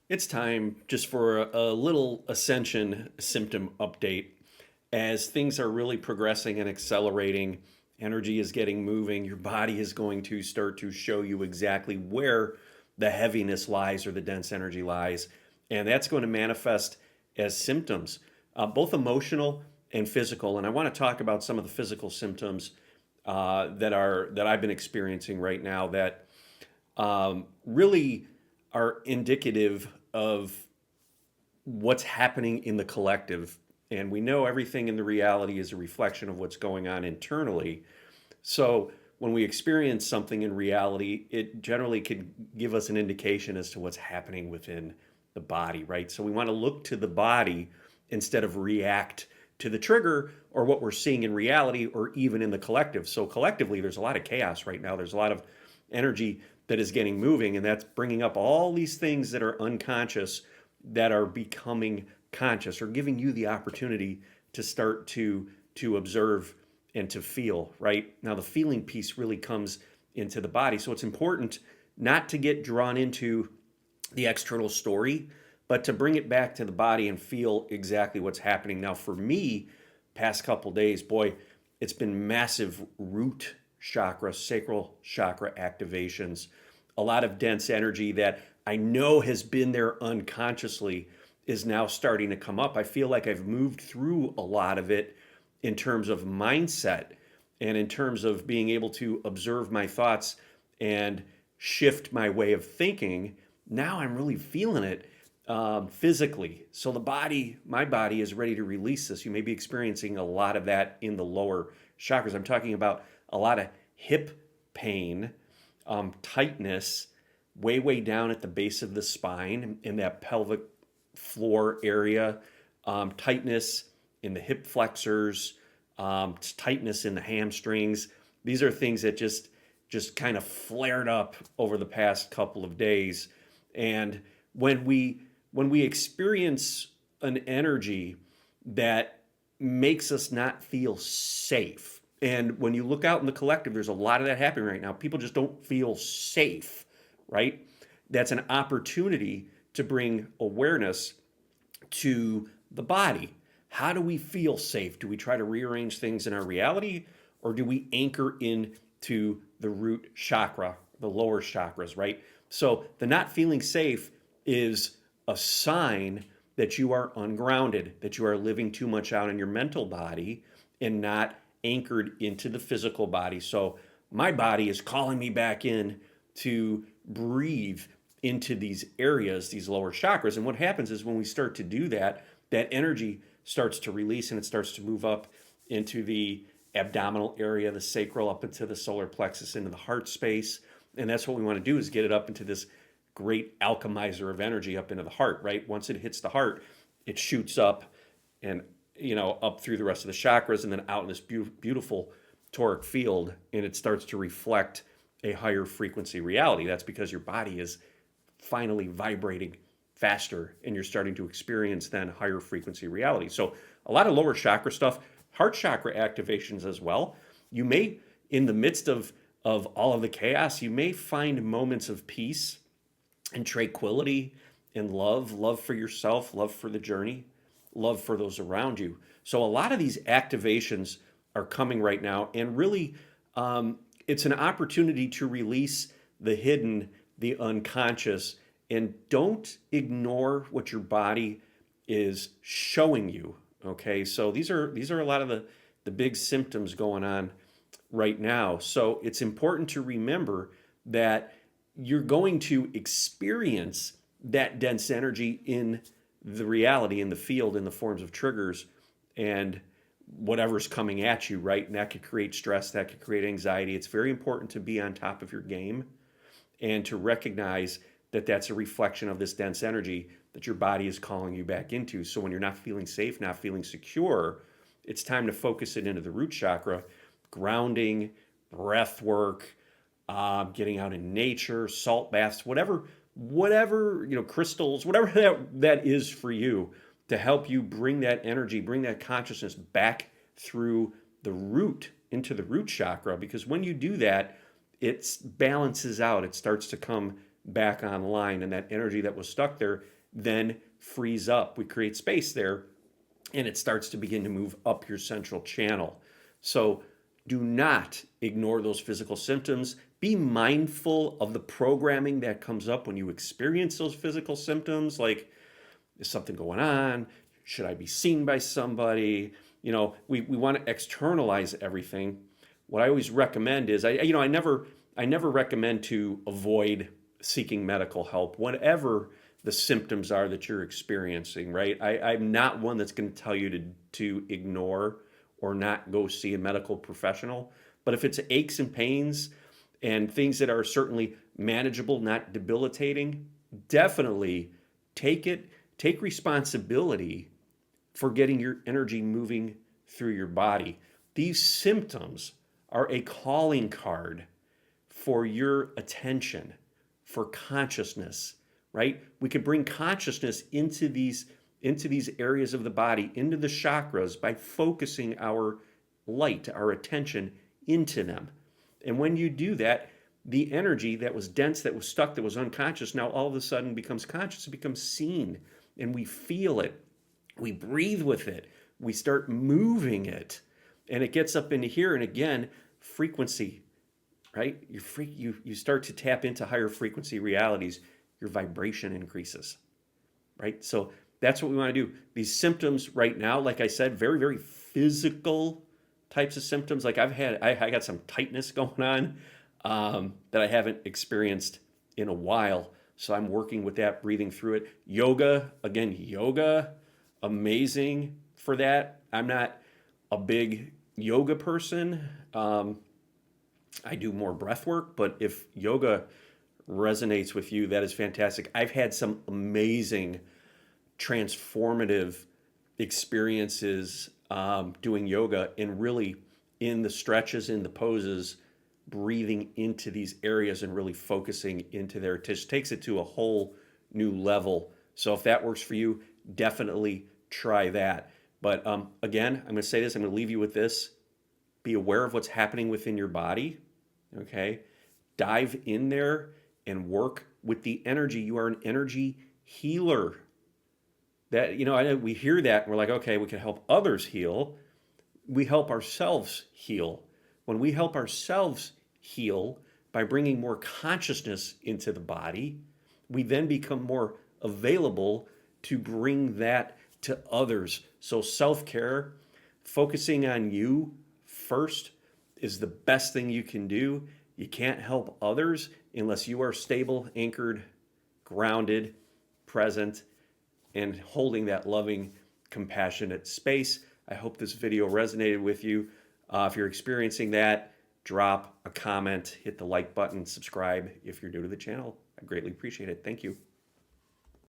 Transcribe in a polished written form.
It's time just for a little Ascension symptom update. As things are really progressing and accelerating, energy is getting moving, your body is going to start to show you exactly where the heaviness lies or the dense energy lies. And that's going to manifest as symptoms, both emotional and physical. And I want to talk about some of the physical symptoms that I've been experiencing right now that really are indicative of what's happening in the collective. And we know everything in the reality is a reflection of what's going on internally. So when we experience something in reality, it generally can give us an indication as to what's happening within the body, right? So we want to look to the body instead of react to the trigger or what we're seeing in reality or even in the collective. So collectively, there's a lot of chaos right now. There's a lot of energy that is getting moving, and that's bringing up all these things that are unconscious that are becoming conscious or giving you the opportunity to start to observe and to feel. Right now, the feeling piece really comes into the body. So it's important not to get drawn into the external story, but to bring it back to the body and feel exactly what's happening. Now, for me, past couple days, boy, it's been massive root chakra, sacral chakra activations, a lot of dense energy that I know has been there unconsciously is now starting to come up. I feel like I've moved through a lot of it in terms of mindset and in terms of being able to observe my thoughts and shift my way of thinking. Now I'm really feeling it physically. So my body is ready to release this. You may be experiencing a lot of that in the lower chakras. I'm talking about a lot of hip pain, tightness, way down at the base of the spine in that pelvic floor area, tightness in the hip flexors, tightness in the hamstrings. These are things that just kind of flared up over the past couple of days. And when we experience an energy that makes us not feel safe, and when you look out in the collective, there's a lot of that happening right now. People just don't feel safe, right? That's an opportunity to bring awareness to the body. How do we feel safe? Do we try to rearrange things in our reality, or do we anchor into the root chakra, the lower chakras, right? So the not feeling safe is a sign that you are ungrounded, that you are living too much out in your mental body and not anchored into the physical body. So my body is calling me back in to breathe into these areas, these lower chakras. And what happens is when we start to do that, that energy starts to release and it starts to move up into the abdominal area, the sacral, up into the solar plexus, into the heart space. And that's what we want to do, is get it up into this great alchemizer of energy up into the heart, right? Once it hits the heart, it shoots up and up through the rest of the chakras and then out in this beautiful toric field, and it starts to reflect a higher frequency reality. That's because your body is finally vibrating faster and you're starting to experience then higher frequency reality. So a lot of lower chakra stuff, heart chakra activations as well. You may, in the midst of all of the chaos, you may find moments of peace and tranquility and love for yourself, love for the journey, love for those around you. So a lot of these activations are coming right now, and really it's an opportunity to release the hidden, the unconscious, and don't ignore what your body is showing you. Okay, so these are a lot of the big symptoms going on right now. So it's important to remember that you're going to experience that dense energy in the reality, in the field, in the forms of triggers and whatever's coming at you, right? And that could create stress, that could create anxiety. It's very important to be on top of your game and to recognize that that's a reflection of this dense energy that your body is calling you back into. So when you're not feeling safe, not feeling secure, it's time to focus it into the root chakra, grounding, breath work, getting out in nature, salt baths, whatever, crystals, whatever that is for you, to help you bring that energy, bring that consciousness back through the root, into the root chakra. Because when you do that, it balances out. It starts to come back online, and that energy that was stuck there then frees up. We create space there, and it starts to begin to move up your central channel. So do not ignore those physical symptoms. Be mindful of the programming that comes up when you experience those physical symptoms, like, is something going on? Should I be seen by somebody? We want to externalize everything. What I always recommend is, I never recommend to avoid seeking medical help, whatever the symptoms are that you're experiencing, right? I'm not one that's going to tell you to ignore or not go see a medical professional. But if it's aches and pains and things that are certainly manageable, not debilitating, definitely take responsibility for getting your energy moving through your body. These symptoms are a calling card for your attention, for consciousness, right? We could bring consciousness into these areas of the body, into the chakras, by focusing our light, our attention into them. And when you do that, the energy that was dense, that was stuck, that was unconscious, now all of a sudden becomes conscious, it becomes seen, and we feel it. We breathe with it. We start moving it, and it gets up into here. And again, frequency, right? You start to tap into higher frequency realities. Your vibration increases, right? So that's what we want to do. These symptoms right now, like I said, very, very physical types of symptoms. Like I got some tightness going on that I haven't experienced in a while. So I'm working with that, breathing through it. Yoga, amazing for that. I'm not a big yoga person. I do more breath work, but if yoga resonates with you, that is fantastic. I've had some amazing transformative experiences doing yoga, and really in the stretches, in the poses, breathing into these areas and really focusing into there. It just takes it to a whole new level. So if that works for you, definitely try that. But again, I'm going to say this, I'm going to leave you with this. Be aware of what's happening within your body, okay? Dive in there and work with the energy. You are an energy healer. That, I know we hear that and we're like, okay, we can help others heal. We help ourselves heal. When we help ourselves heal by bringing more consciousness into the body, we then become more available to bring that to others. So self-care, focusing on you first, is the best thing you can do. You can't help others unless you are stable, anchored, grounded, present, and holding that loving, compassionate space. I hope this video resonated with you. If you're experiencing that, drop a comment, hit the like button, subscribe if you're new to the channel. I greatly appreciate it. Thank you.